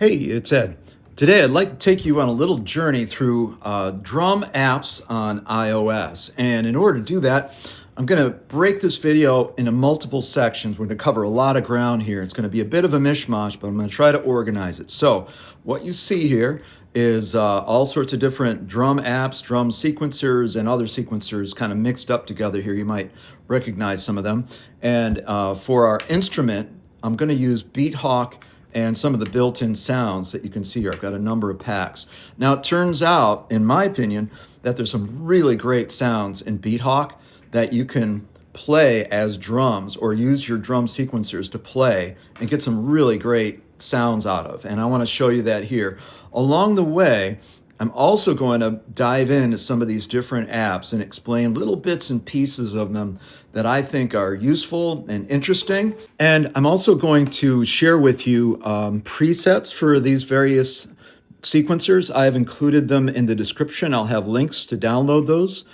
Hey, it's Ed. Today I'd like to take you on a little journey through drum apps on iOS. And in order to do that, I'm going to break this video into multiple sections. We're going to cover a lot of ground here. It's going to be a bit of a mishmash, but I'm going to try to organize it. So what you see here is all sorts of different drum apps, drum sequencers, and other sequencers kind of mixed up together here. You might recognize some of them. And for our instrument, I'm going to use BeatHawk and some of the built-in sounds that you can see here. I've got a number of packs. Now, it turns out, in my opinion, that there's some really great sounds in BeatHawk that you can play as drums or use your drum sequencers to play and get some really great sounds out of. And I want to show you that here. Along the way, I'm also going to dive into some of these different apps and explain little bits and pieces of them that I think are useful and interesting. And I'm also going to share with you presets for these various sequencers. I've included them in the description. I'll have links to download those.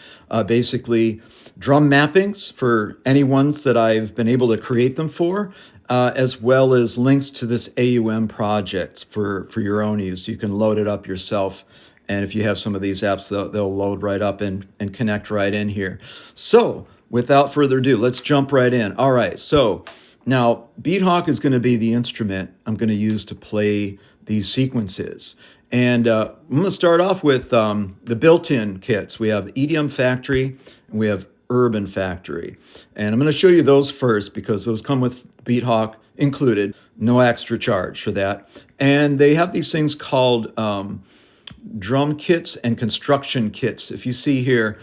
Basically, drum mappings for any ones that I've been able to create them for, as well as links to this AUM project for your own use. You can load it up yourself. And if you have some of these apps, they'll load right up and connect right in here. So without further ado, let's jump right in. All right, so now BeatHawk is going to be the instrument I'm going to use to play these sequences. And I'm going to start off with the built-in kits. We have EDM Factory and we have Urban Factory. And I'm going to show you those first because those come with BeatHawk included, no extra charge for that. And they have these things called drum kits and construction kits. If you see here,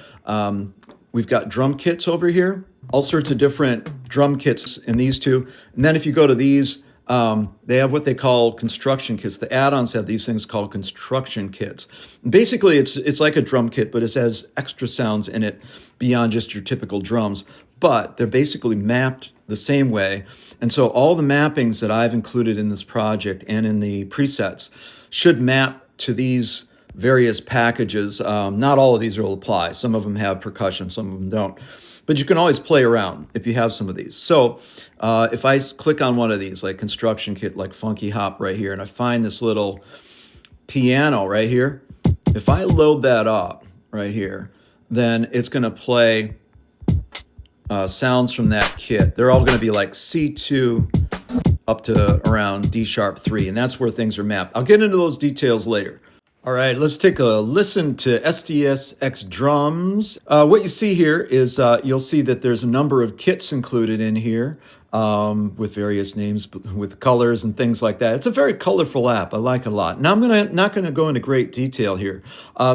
we've got drum kits over here, all sorts of different drum kits in these two. And then if you go to these, they have what they call construction kits. The add-ons have these things called construction kits. Basically, it's like a drum kit, but it has extra sounds in it beyond just your typical drums. But they're basically mapped the same way. And so all the mappings that I've included in this project and in the presets should map to these various packages. Not all of these will apply. Some of them have percussion, some of them don't. But you can always play around if you have some of these. So if I click on one of these, like construction kit, like Funky Hop right here, and I find this little piano right here, if I load that up right here, then it's going to play sounds from that kit. They're all going to be like C2 up to around D-sharp 3, and that's where things are mapped. I'll get into those details later. All right, let's take a listen to SDS-X Drums. What you see here is you'll see that there's a number of kits included in here with various names, with colors and things like that. It's a very colorful app. I like it a lot. Now, I'm not going to go into great detail here.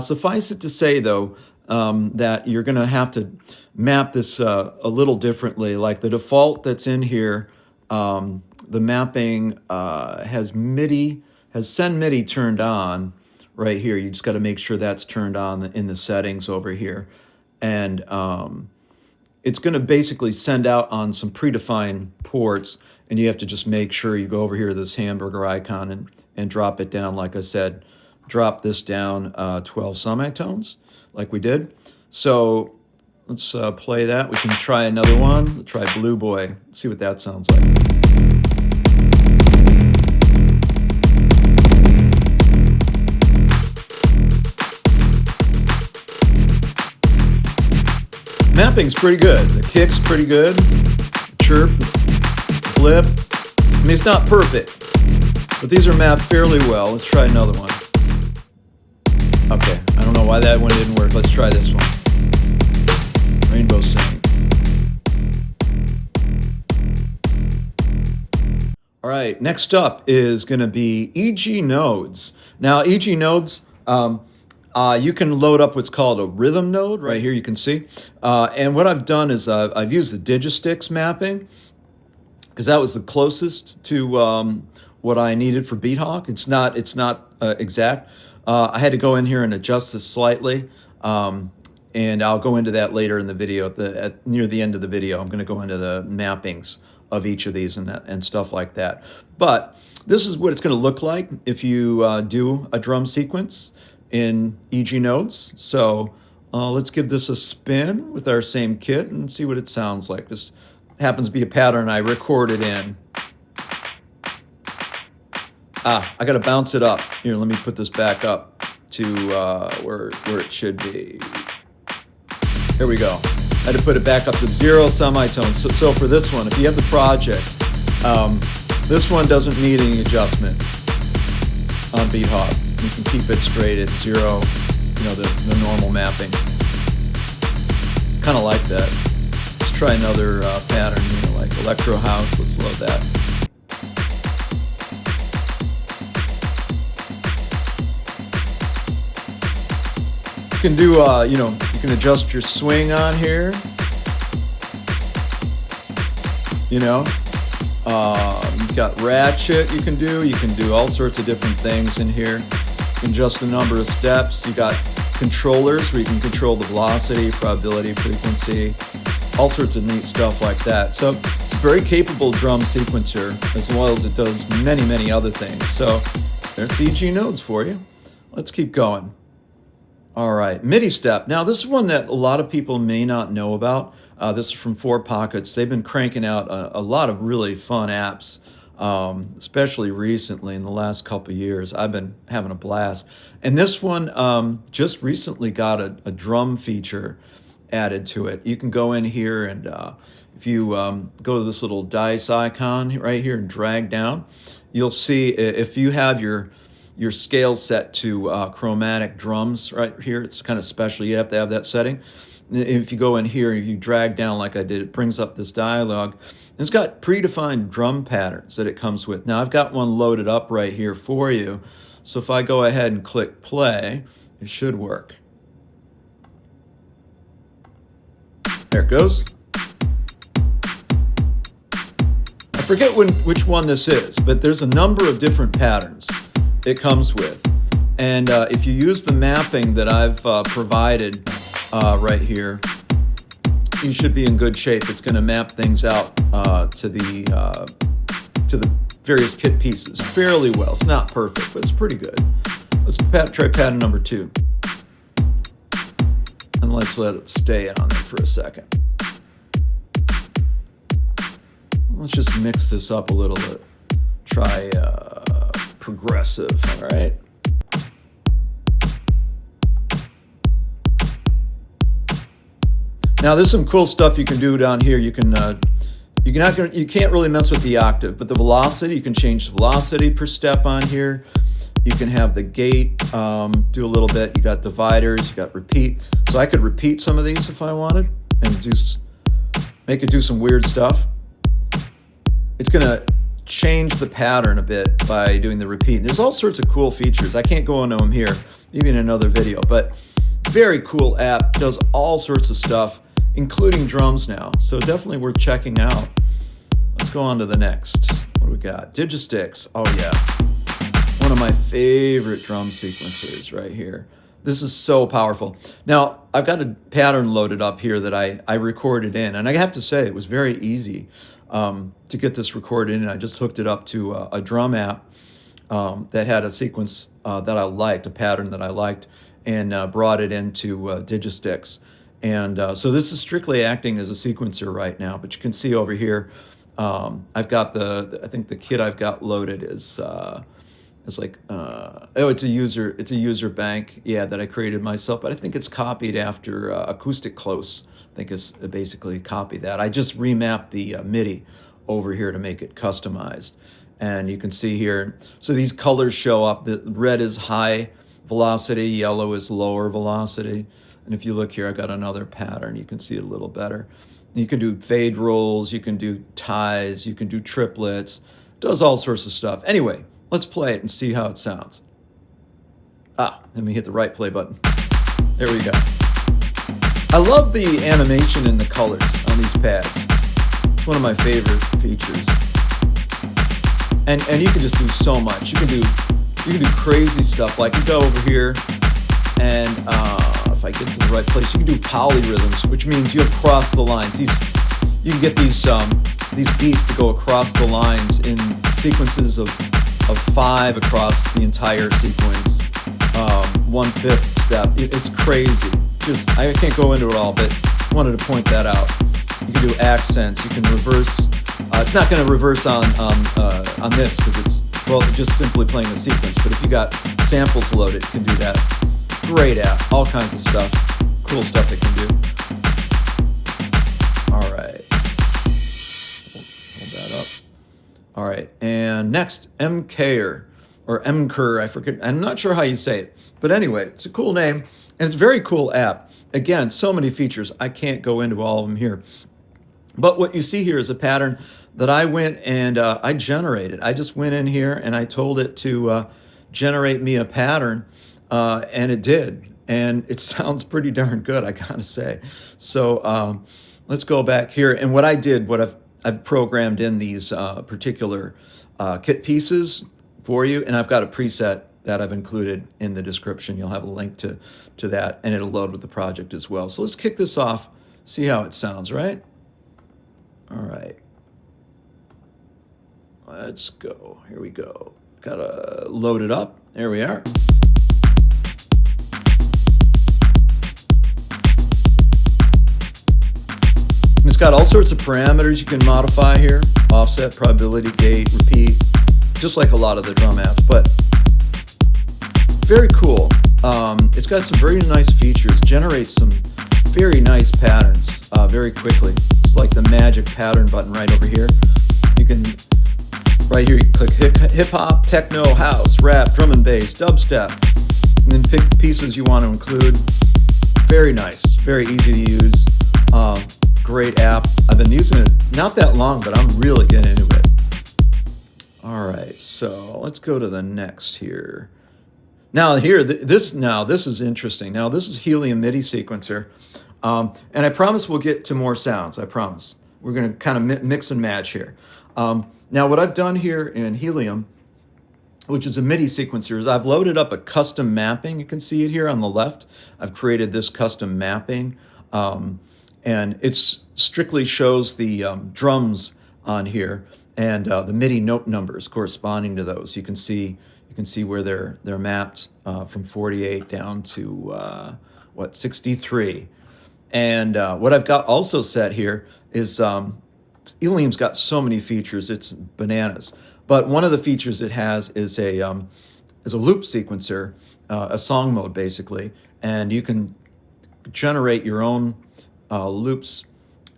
Suffice it to say, though, that you're going to have to map this a little differently. Like the default that's in here, the mapping has send MIDI turned on. Right here, you just got to make sure that's turned on in the settings over here. And it's going to basically send out on some predefined ports, and you have to just make sure you go over here to this hamburger icon and drop it down. Like I said, drop this down 12 semitones like we did. So let's play that. We can try another one. Let's try Blue Boy, see what that sounds like. Mapping's pretty good. The kick's pretty good. Chirp, blip. I mean, it's not perfect, but these are mapped fairly well. Let's try another one. Okay, I don't know why that one didn't work. Let's try this one. Rainbow Sing. All right, next up is going to be EG nodes. Now, EG nodes, you can load up what's called a rhythm node right here, you can see. And what I've done is I've used the Digistix mapping because that was the closest to what I needed for BeatHawk. It's not exact. I had to go in here and adjust this slightly. And I'll go into that later in the video. Near the end of the video, I'm going to go into the mappings of each of these and stuff like that. But this is what it's going to look like if you do a drum sequence in EG nodes. So let's give this a spin with our same kit and see what it sounds like. This happens to be a pattern I recorded in. I got to bounce it up. Here, let me put this back up to where it should be. There we go. I had to put it back up to 0 semitones. So for this one, if you have the project, this one doesn't need any adjustment on BeatHawk. You can keep it straight at 0, you know, the normal mapping. Kind of like that. Let's try another pattern, you know, like Electro House. Let's load that. You can do, you know, you can adjust your swing on here. You know, you've got ratchet you can do all sorts of different things in here. You can adjust the number of steps. You got controllers where you can control the velocity, probability, frequency, all sorts of neat stuff like that. So it's a very capable drum sequencer, as well as it does many, many other things. So there's EG nodes for you. Let's keep going. All right, MidiStep. Now this is one that a lot of people may not know about. This is from 4 Pockets. They've been cranking out a lot of really fun apps, especially recently in the last couple of years. I've been having a blast. And this one just recently got a drum feature added to it. You can go in here and if you go to this little dice icon right here and drag down, you'll see if you have your scale set to chromatic drums right here, it's kind of special. You have to have that setting. If you go in here, you drag down like I did, it brings up this dialog. It's got predefined drum patterns that it comes with. Now I've got one loaded up right here for you. So if I go ahead and click play, it should work. There it goes. I forget which one this is, but there's a number of different patterns it comes with. And if you use the mapping that I've provided right here, you should be in good shape. It's going to map things out to the various kit pieces fairly well. It's not perfect, but it's pretty good. Let's try pattern number 2. And let's let it stay on there for a second. Let's just mix this up a little bit. Try progressive, all right? Now there's some cool stuff you can do down here. You can't really mess with the octave, but the velocity, you can change the velocity per step on here. You can have the gate do a little bit. You got dividers, you got repeat. So I could repeat some of these if I wanted and make it do some weird stuff. It's gonna change the pattern a bit by doing the repeat. There's all sorts of cool features. I can't go into them here, maybe in another video, but very cool app, does all sorts of stuff, including drums now. So definitely worth checking out. Let's go on to the next. What do we got? Digistix. Oh yeah. One of my favorite drum sequencers right here. This is so powerful. Now, I've got a pattern loaded up here that I recorded in, and I have to say it was very easy to get this recorded in. I just hooked it up to a drum app that had a sequence that I liked, a pattern that I liked, and brought it into Digistix. And so this is strictly acting as a sequencer right now, but you can see over here, I've got I think the kit I've got loaded is it's like, it's a user bank, yeah, that I created myself, but I think it's copied after Acoustic Close. I think it's basically copy that. I just remapped the MIDI over here to make it customized. And you can see here, so these colors show up. The red is high velocity, yellow is lower velocity. And if you look here, I got another pattern. You can see it a little better. You can do fade rolls, you can do ties, you can do triplets, does all sorts of stuff. Anyway, let's play it and see how it sounds. Let me hit the right play button. There we go. I love the animation and the colors on these pads. It's one of my favorite features. And you can just do so much. You can do crazy stuff. Like you go over here and if I get to the right place, you can do polyrhythms, which means you'll cross the lines. You can get these beats to go across the lines in sequences of 5 across the entire sequence. 1/5 step. It's crazy. I can't go into it all, but I wanted to point that out. You can do accents. You can reverse. It's not going to reverse on this because well, just simply playing the sequence. But if you got samples loaded, you can do that. Great app, all kinds of stuff, cool stuff it can do. All right, hold that up. All right, and next, mKer, or mKer, I forget, I'm not sure how you say it. But anyway, it's a cool name, and it's a very cool app. Again, so many features, I can't go into all of them here. But what you see here is a pattern that I went and I generated. I just went in here and I told it to generate me a pattern, and it did. And it sounds pretty darn good, I gotta say. So let's go back here. And what I did, I've programmed in these particular kit pieces for you, and I've got a preset that I've included in the description. You'll have a link to that, and it'll load with the project as well. So let's kick this off, see how it sounds, right? All right. Let's go. Here we go. Gotta load it up. There we are. And it's got all sorts of parameters you can modify here. Offset, probability, gate, repeat, just like a lot of the drum apps, but very cool. It's got some very nice features, generates some very nice patterns very quickly. It's like the magic pattern button right over here. You can, right here, you click hip hop, techno, house, rap, drum and bass, dubstep, and then pick pieces you want to include. Very nice, very easy to use. Great app. I've been using it not that long, but I'm really getting into it. All right, so let's go to the next here. Now here, this is interesting. Now this is Helium MIDI Sequencer, and I promise we'll get to more sounds. I promise. We're going to kind of mix and match here. Now what I've done here in Helium, which is a MIDI sequencer, is I've loaded up a custom mapping. You can see it here on the left. I've created this custom mapping. And it strictly shows the drums on here and the MIDI note numbers corresponding to those. You can see where they're mapped from 48 down to 63. And what I've got also set here is Helium's got so many features, it's bananas. But one of the features it has is a loop sequencer, a song mode basically, and you can generate your own loops.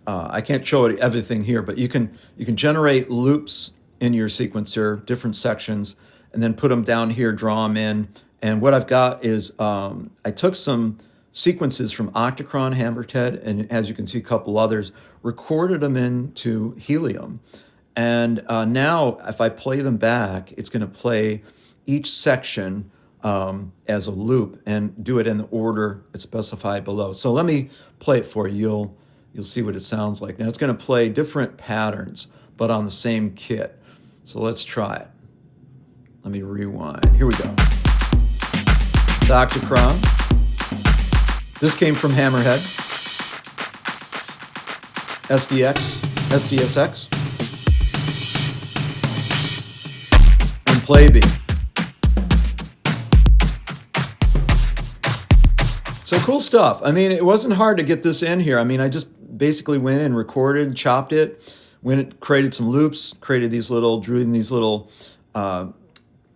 I can't show it everything here, but you can generate loops in your sequencer, different sections, and then put them down here, draw them in. And what I've got is I took some sequences from Octachron, Hammerhead, and as you can see, a couple others, recorded them into Helium. And now if I play them back, it's going to play each section as a loop and do it in the order it's specified below. So let me play it for you. You'll see what it sounds like. Now it's going to play different patterns, but on the same kit. So let's try it. Let me rewind. Here we go. It's Octachron. This came from Hammerhead. SDS-X. And Playbeat. So cool stuff. I mean, it wasn't hard to get this in here. I mean, I just basically went and recorded, chopped it, created some loops, drew in these little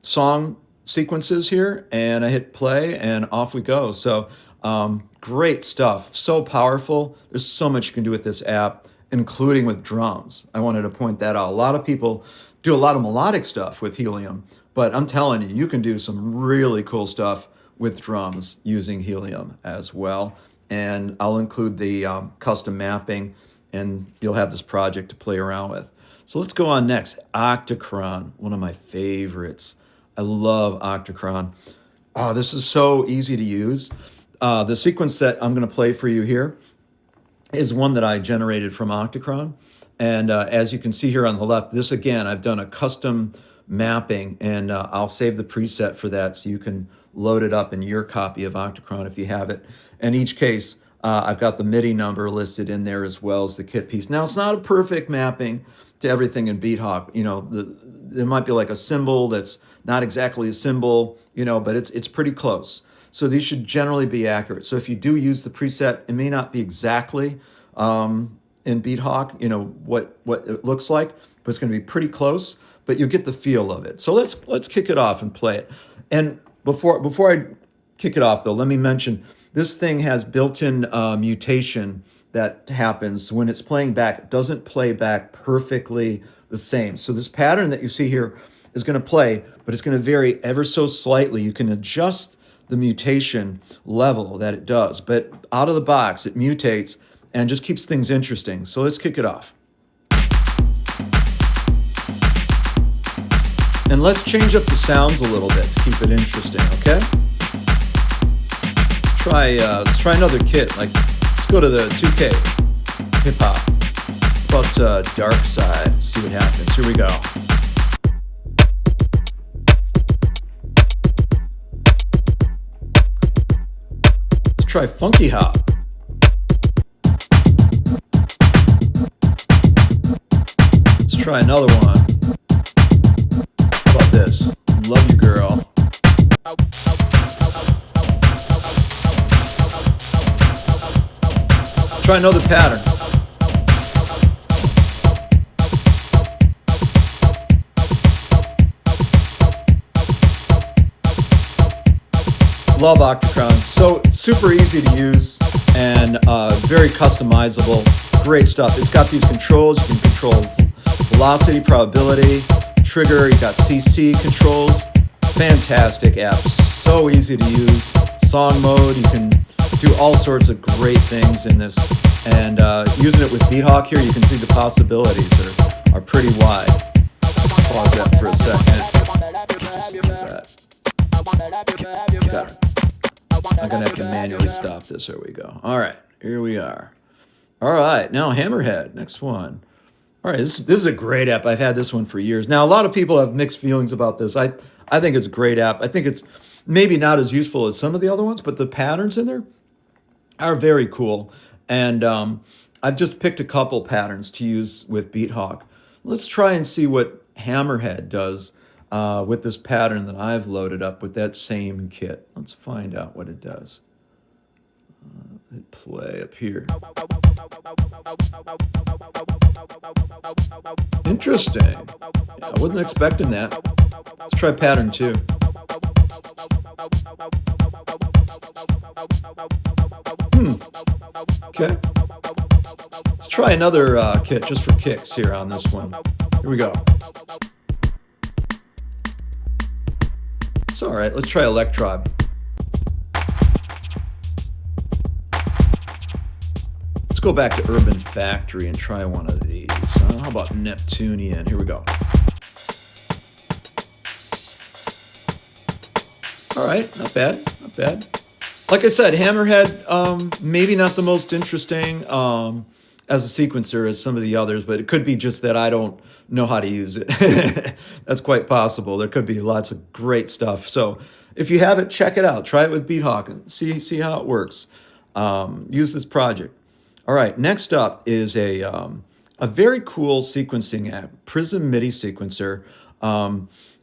song sequences here, and I hit play, and off we go. So great stuff, so powerful. There's so much you can do with this app, including with drums. I wanted to point that out. A lot of people do a lot of melodic stuff with Helium, but I'm telling you, you can do some really cool stuff with drums using Helium as well. And I'll include the custom mapping, and you'll have this project to play around with. So let's go on next. Octachron, one of my favorites. I love Octachron. Oh, this is so easy to use. The sequence that I'm going to play for you here is one that I generated from Octachron. And as you can see here on the left, this again, I've done a custom mapping, and I'll save the preset for that so you can load it up in your copy of Octachron if you have it. In each case, I've got the MIDI number listed in there as well as the kit piece. Now, it's not a perfect mapping to everything in BeatHawk. You know, there might be like a symbol that's not exactly a symbol, you know, but it's pretty close. So these should generally be accurate. So if you do use the preset, it may not be exactly in BeatHawk, you know, what it looks like, but it's going to be pretty close. but you get the feel of it. So let's kick it off and play it. And before I kick it off though, let me mention this thing has built-in mutation that happens when it's playing back. It doesn't play back perfectly the same. So this pattern that you see here is going to play, but it's going to vary ever so slightly. You can adjust the mutation level that it does, but out of the box it mutates and just keeps things interesting. So let's kick it off. And let's change up the sounds a little bit to keep it interesting, okay? Let's try another kit. Like, let's go to the 2K hip hop. About Dark Side. See what happens. Here we go. Let's try Funky Hop. Let's try another one. How about this? Love You Girl. Try another pattern. Love Octachron. So super easy to use and very customizable. Great stuff. It's got these controls. You can control velocity, probability, trigger. You got CC controls. Fantastic app. So easy to use. Song mode. You can do all sorts of great things in this. And using it with BeatHawk here, you can see the possibilities are pretty wide. Pause that for a second. I'm going to have to manually stop this. There we go. All right, here we are. All right, now Hammerhead, next one. All right, this is a great app. I've had this one for years. Now, a lot of people have mixed feelings about this. I think it's a great app. I think it's maybe not as useful as some of the other ones, but the patterns in there are very cool. And I've just picked a couple patterns to use with BeatHawk. Let's try and see what Hammerhead does with this pattern that I've loaded up with that same kit. Let's find out what it does. Hit play up here. Interesting. Yeah, I wasn't expecting that. Let's try pattern 2. Okay. Let's try another kit just for kicks here on this one. Here we go. It's all right. Let's try Electrob. Let's go back to Urban Factory and try one of these. How about Neptunian? Here we go. All right, not bad, not bad. Like I said, Hammerhead, maybe not the most interesting as a sequencer as some of the others, but it could be just that I don't know how to use it. That's quite possible. There could be lots of great stuff. So if you have it, check it out. Try it with BeatHawk and see how it works. Use this project. All right, next up is a very cool sequencing app, Prism MIDI Sequencer.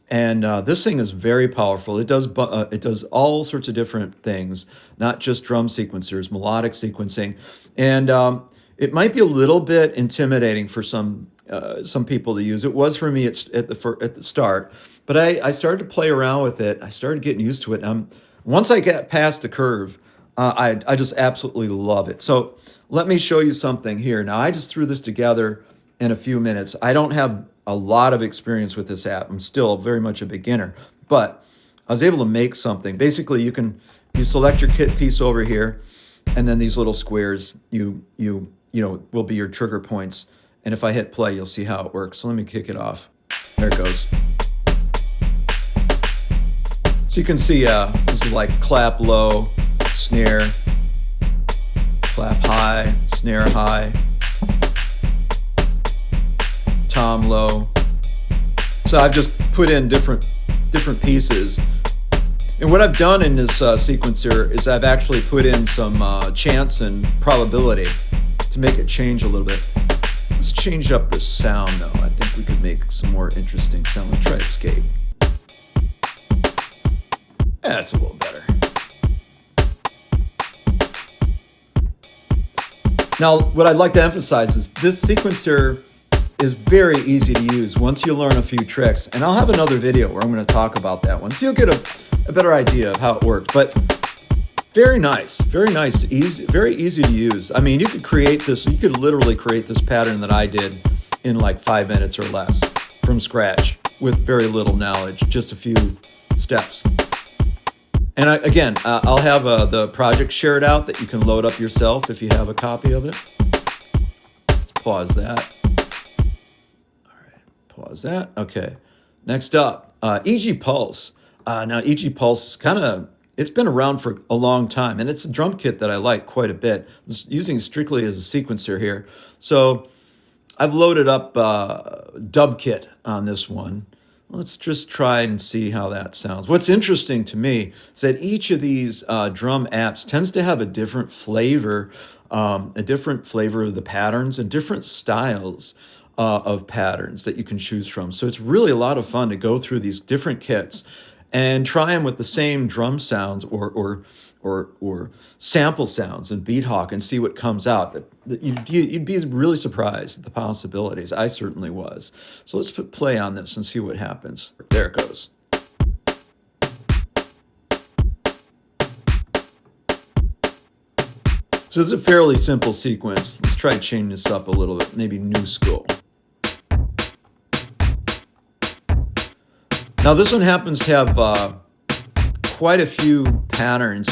And this thing is very powerful. It does all sorts of different things, not just drum sequencers, melodic sequencing, and it might be a little bit intimidating for some people to use. It was for me at the start, but I started to play around with it. I started getting used to it. Once I get past the curve, I just absolutely love it. So let me show you something here. Now I just threw this together in a few minutes. I don't have a lot of experience with this app. I'm still very much a beginner, but I was able to make something. Basically, you select your kit piece over here, and then these little squares you know will be your trigger points. And if I hit play, you'll see how it works. So let me kick it off. There it goes. So you can see this is like clap low, snare, clap high, snare high, tom low. So I've just put in different pieces. And what I've done in this sequencer is I've actually put in some chance and probability to make it change a little bit. Let's change up the sound though. I think we could make some more interesting sound. Let's try escape. That's a little better. Now, what I'd like to emphasize is this sequencer is very easy to use once you learn a few tricks. And I'll have another video where I'm going to talk about that one, so you'll get a better idea of how it works. But very nice, easy, very easy to use. I mean, you could create this, you could literally create this pattern that I did in like 5 minutes or less from scratch with very little knowledge, just a few steps. And I'll have the project shared out that you can load up yourself if you have a copy of it. Let's pause that. All right, pause that. Okay, next up, EG Pulse. Now, EG Pulse is it's been around for a long time, and it's a drum kit that I like quite a bit. I'm just using it strictly as a sequencer here. So I've loaded up Dub Kit on this one. Let's just try and see how that sounds. What's interesting to me is that each of these drum apps tends to have a different flavor of the patterns and different styles of patterns that you can choose from. So it's really a lot of fun to go through these different kits and try them with the same drum sounds or sample sounds in BeatHawk and see what comes out. You'd be really surprised at the possibilities. I certainly was. So let's put play on this and see what happens. There it goes. So it's a fairly simple sequence. Let's try and change this up a little bit, maybe new school. Now this one happens to have quite a few patterns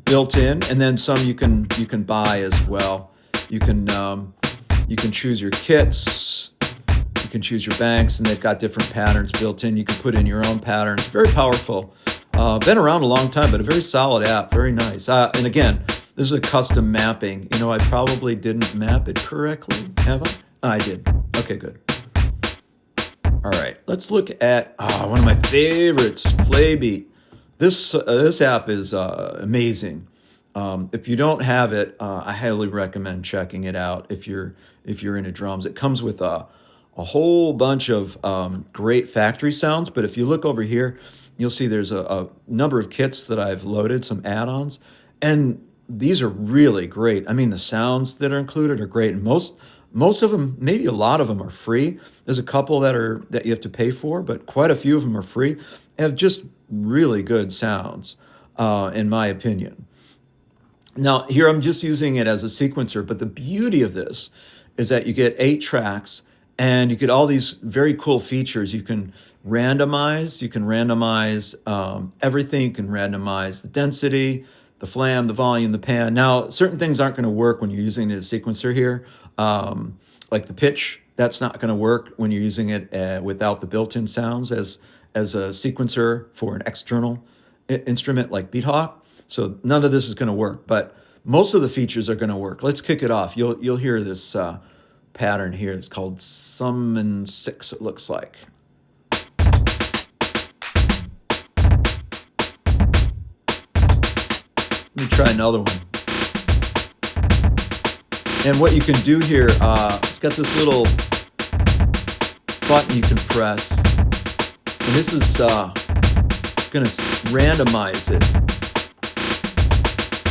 built in, and then some you can buy as well. You can choose your kits, you can choose your banks, and they've got different patterns built in. You can put in your own patterns. Very powerful. Been around a long time, but a very solid app. Very nice. And again, this is a custom mapping. You know, I probably didn't map it correctly. Have I? I did. Okay, good. All right, let's look at one of my favorites, Playbeat. This app is amazing. If you don't have it, I highly recommend checking it out if you're into drums. It comes with a whole bunch of great factory sounds, but if you look over here, you'll see there's a number of kits that I've loaded, some add-ons, and these are really great. I mean, the sounds that are included are great, and most of them, maybe a lot of them, are free. There's a couple that you have to pay for, but quite a few of them are free. Have just really good sounds, in my opinion. Now, here I'm just using it as a sequencer, but the beauty of this is that you get 8 tracks, and you get all these very cool features. You can randomize. Everything. You can randomize the density, the flam, the volume, the pan. Now, certain things aren't going to work when you're using it as a sequencer here. Like the pitch, that's not going to work when you're using it without the built-in sounds as a sequencer for an external instrument like BeatHawk. So none of this is going to work, but most of the features are going to work. Let's kick it off. You'll hear this pattern here. It's called Summon 6, it looks like. Let me try another one. And what you can do here, it's got this little button you can press, and this is going to randomize it.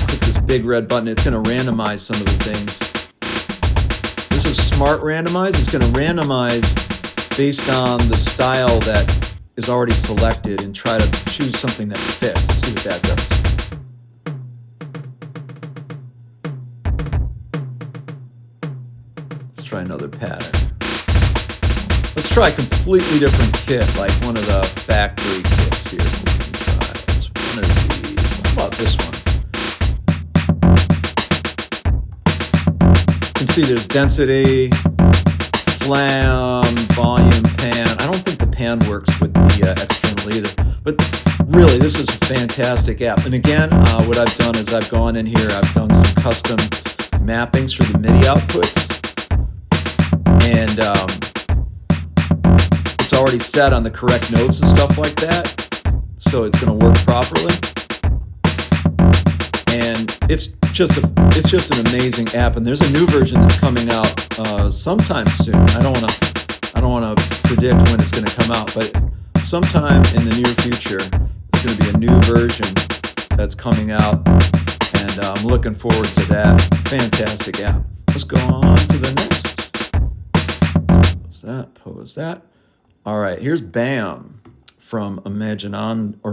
Click this big red button, it's going to randomize some of the things. This is Smart Randomize. It's going to randomize based on the style that is already selected and try to choose something that fits. Let's see what that does. Try another pattern. Let's try a completely different kit, like one of the factory kits here. We can try. It's one of these. How about this one? You can see there's density, flam, volume, pan. I don't think the pan works with the external either, but really, this is a fantastic app. And again, what I've done is I've gone in here, I've done some custom mappings for the MIDI outputs. And it's already set on the correct notes and stuff like that, so it's going to work properly. And it's just an amazing app. And there's a new version that's coming out sometime soon. I don't want to predict when it's going to come out, but sometime in the near future, there's going to be a new version that's coming out, and I'm looking forward to that. Fantastic app. Let's go on to the next. Pause that. All right, here's BAM from Imaginando,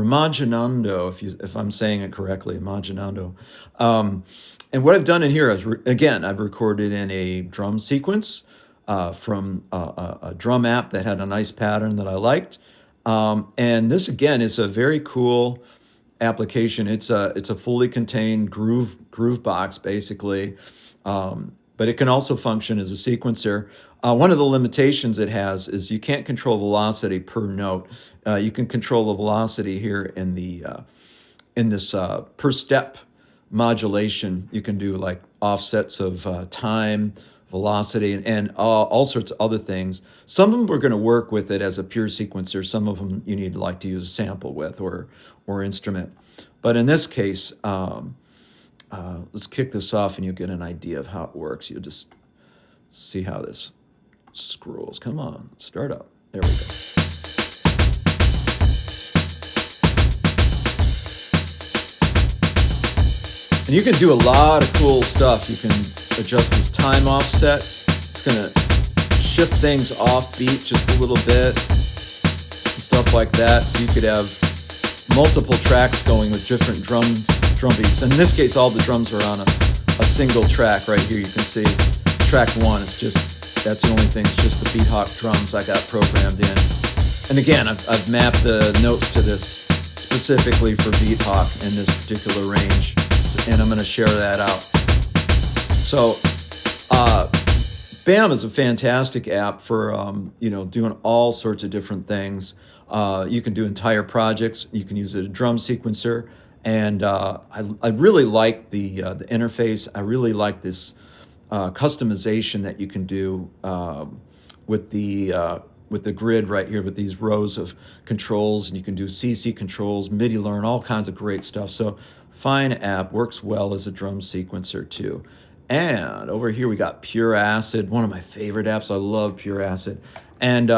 if I'm saying it correctly, Imaginando. And what I've done in here is, again, I've recorded in a drum sequence from a drum app that had a nice pattern that I liked. And this, again, is a very cool application. It's a fully contained groove box, basically. But it can also function as a sequencer. One of the limitations it has is you can't control velocity per note. You can control the velocity here in this per step modulation. You can do like offsets of time, velocity, and all sorts of other things. Some of them we're going to work with it as a pure sequencer. Some of them you need to use a sample with or instrument. But in this case, let's kick this off and you'll get an idea of how it works. You'll just see how this scrolls. Come on, start up. There we go. And you can do a lot of cool stuff. You can adjust this time offset. It's gonna shift things off beat just a little bit and stuff like that. So you could have multiple tracks going with different drum beats. In this case, all the drums are on a single track right here. You can see track 1. That's the only thing. It's just the BeatHawk drums I got programmed in. And again, I've mapped the notes to this specifically for BeatHawk in this particular range. And I'm going to share that out. So BAM is a fantastic app for doing all sorts of different things. You can do entire projects. You can use it as a drum sequencer, and I really like the interface. I really like this customization that you can do with the grid right here with these rows of controls, and you can do CC controls, MIDI learn, all kinds of great stuff. So fine app, works well as a drum sequencer too. And over here we got Pure Acid, one of my favorite apps. I love Pure Acid. And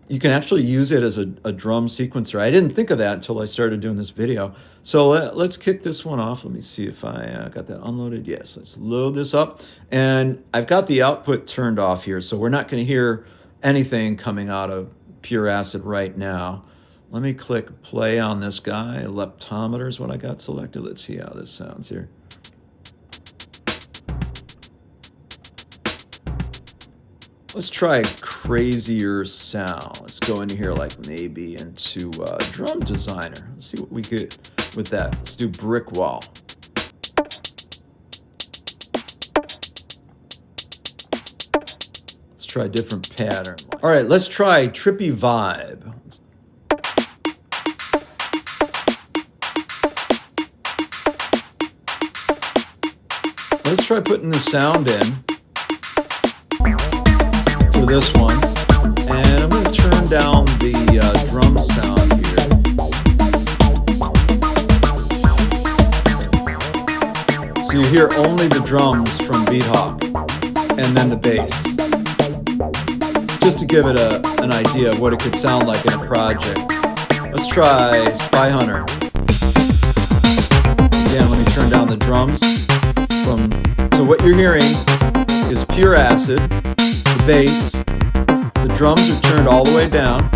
you can actually use it as a drum sequencer. I didn't think of that until I started doing this video. So let's kick this one off. Let me see if I got that unloaded. Yes, let's load this up. And I've got the output turned off here, so we're not going to hear anything coming out of Pure Acid right now. Let me click play on this guy. Leptometer is what I got selected. Let's see how this sounds here. Let's try a crazier sound. Let's go into here, like maybe into Drum Designer. Let's see what we get with that. Let's do Brick Wall. Let's try a different pattern. All right, let's try Trippy Vibe. Let's try putting the sound in for this one, and I'm going to turn down the drum sound here. So you hear only the drums from BeatHawk and then the bass, just to give it an idea of what it could sound like in a project. Let's try Spy Hunter. Again, let me turn down the drums. So what you're hearing is Pure Acid, the bass, the drums are turned all the way down.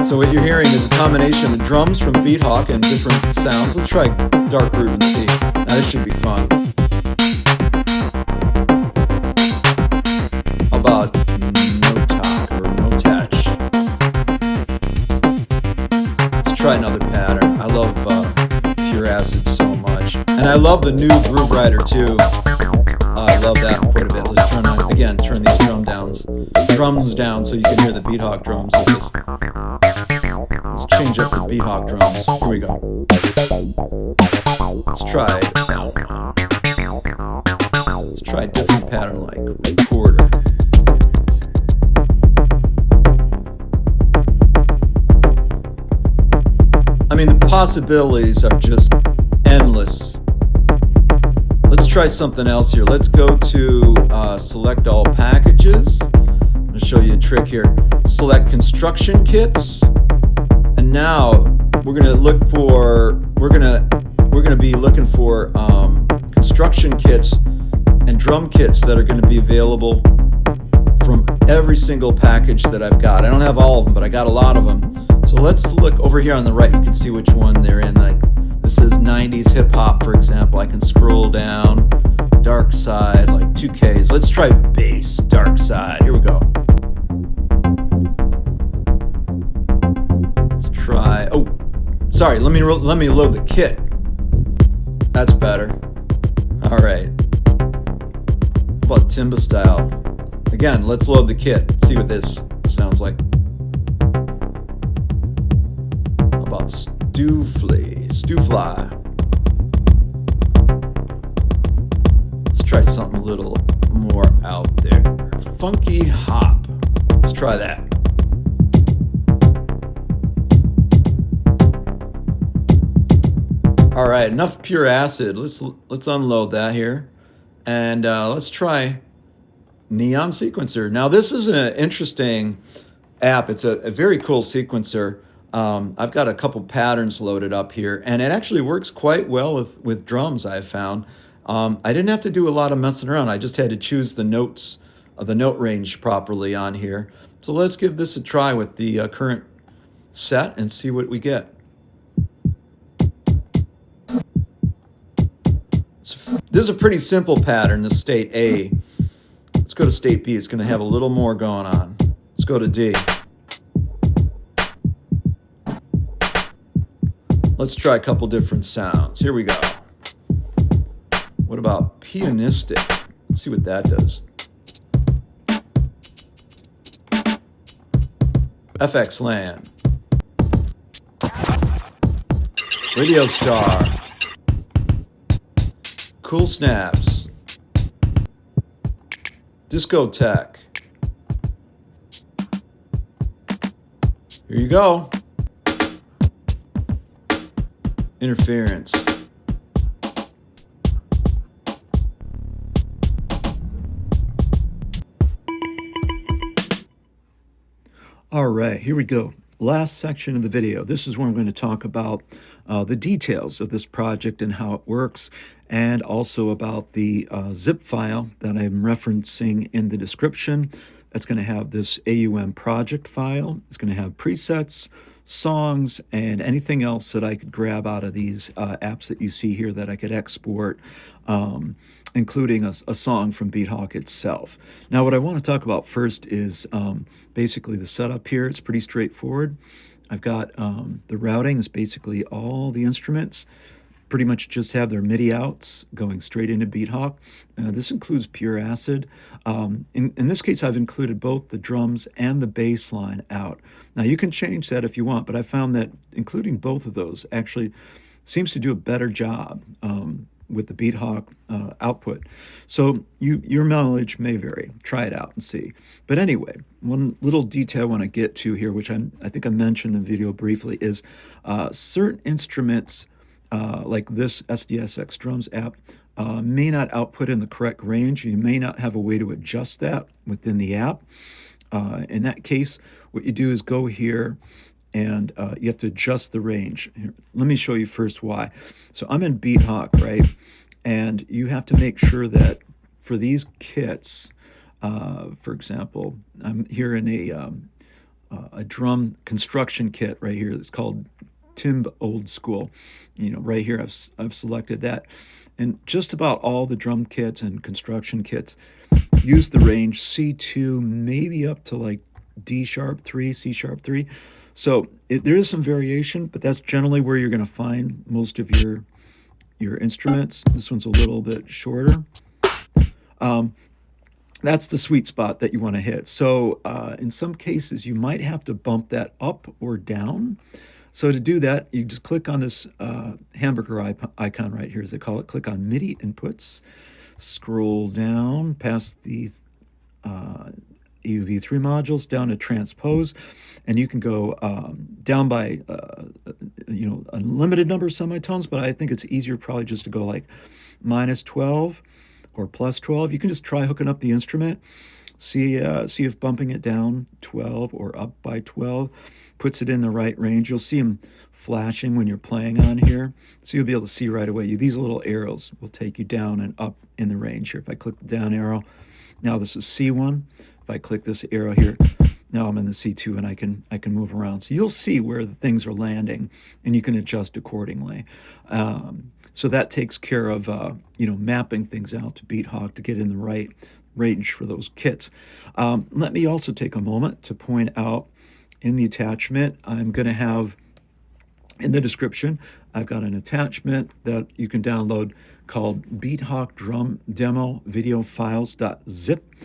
So what you're hearing is a combination of drums from BeatHawk and different sounds. Let's try Dark Groove and see. Now this should be fun. How about No Talk or No Touch? Try another pattern. I love Pure Acid so much, and I love the new Groove Writer too. I love that quite a bit. Let's turn these drums down so you can hear the BeatHawk drums. Let's change up the BeatHawk drums. Here we go. Let's try a different pattern like recorder. I mean, the possibilities are just endless. Let's try something else here. Let's go to select all packages. I'm going to show you a trick here. Select construction kits, and now we're going to be looking for construction kits and drum kits that are going to be available from every single package that I've got. I don't have all of them, but I got a lot of them. So let's look over here on the right. You can see which one they're in. Like this is 90s hip hop, for example. I can scroll down. Dark side, like 2Ks. Let's try bass, dark side. Here we go. Let's try. Oh, sorry. Let me load the kit. That's better. All right. How about timba style? Again, let's load the kit. See what this sounds like. How about Stewfly? Let's try something a little more out there. Funky hop. Let's try that. All right, enough pure acid. Let's unload that here, and let's try Neon Sequencer. Now this is an interesting app. It's a very cool sequencer. I've got a couple patterns loaded up here, and it actually works quite well with drums, I've found. I didn't have to do a lot of messing around. I just had to choose the notes, the note range properly on here. So let's give this a try with the current set and see what we get. So this is a pretty simple pattern, the state A. Let's go to state B. It's going to have a little more going on. Let's go to D. Let's try a couple different sounds. Here we go. What about pianistic? Let's see what that does. FX Land. Radio Star. Cool Snaps. Discotheque. Here you go. Interference. All right, here we go. Last section of the video. This is where I'm going to talk about the details of this project and how it works, and also about the zip file that I'm referencing in the description. That's going to have this AUM project file. It's going to have presets, songs, and anything else that I could grab out of these apps that you see here that I could export, including a song from BeatHawk itself. Now, what I want to talk about first is basically the setup here. It's pretty straightforward. I've got the routing is basically all the instruments pretty much just have their MIDI outs going straight into BeatHawk. This includes pure acid. In this case, I've included both the drums and the bass line out. Now, you can change that if you want, but I found that including both of those actually seems to do a better job with the BeatHawk output. So your mileage may vary. Try it out and see. But anyway, one little detail I want to get to here, which I think I mentioned in the video briefly, is certain instruments like this SDS-X Drums app may not output in the correct range. You may not have a way to adjust that within the app. In that case, what you do is go here and you have to adjust the range. Here, let me show you first why. So I'm in BeatHawk, right? And you have to make sure that for these kits, for example, I'm here in a drum construction kit right here that's called Timb Old School. You know, right here I've selected that. And just about all the drum kits and construction kits use the range C2, maybe up to like D#3, C#3. So there is some variation, but that's generally where you're going to find most of your instruments. This one's a little bit shorter. That's the sweet spot that you want to hit. So in some cases, you might have to bump that up or down. So to do that, you just click on this hamburger icon right here, as they call it. Click on MIDI inputs. Scroll down past the EUV3 modules down to transpose, and you can go down by a limited number of semitones, but I think it's easier probably just to go like -12 or +12. You can just try hooking up the instrument. See if bumping it down 12 or up by 12 puts it in the right range. You'll see them flashing when you're playing on here. So you'll be able to see right away. These little arrows will take you down and up in the range here. If I click the down arrow, now this is C1. If I click this arrow here, now I'm in the C2 and I can move around. So you'll see where the things are landing and you can adjust accordingly. So that takes care of mapping things out to BeatHawk to get in the right range for those kits. Let me also take a moment to point out in the attachment, I'm going to have in the description, I've got an attachment that you can download called BeatHawk Drum Demo Video Files.zip.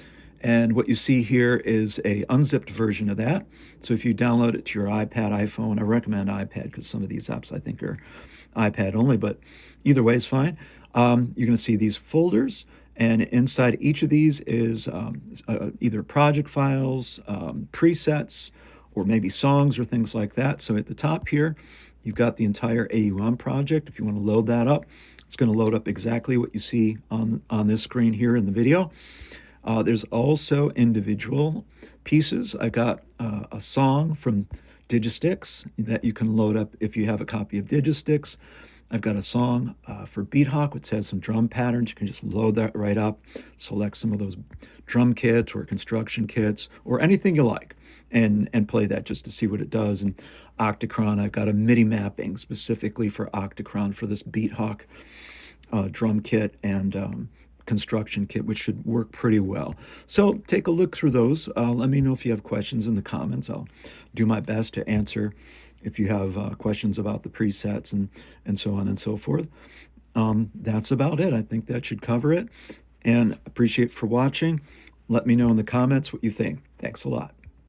And what you see here is a unzipped version of that. So if you download it to your iPad, iPhone, I recommend iPad because some of these apps I think are iPad only, but either way is fine. You're going to see these folders, and inside each of these is either project files, presets, or maybe songs or things like that. So at the top here, you've got the entire AUM project. If you want to load that up, it's going to load up exactly what you see on this screen here in the video. There's also individual pieces. I got a song from Digistix that you can load up if you have a copy of Digistix. I've got a song for BeatHawk, which has some drum patterns. You can just load that right up, select some of those drum kits or construction kits or anything you like and play that just to see what it does. And Octachron, I've got a MIDI mapping specifically for Octachron for this BeatHawk drum kit and construction kit, which should work pretty well. So take a look through those. Let me know if you have questions in the comments. I'll do my best to answer if you have questions about the presets and so on and so forth. That's about it. I think that should cover it. And appreciate for watching. Let me know in the comments what you think. Thanks a lot.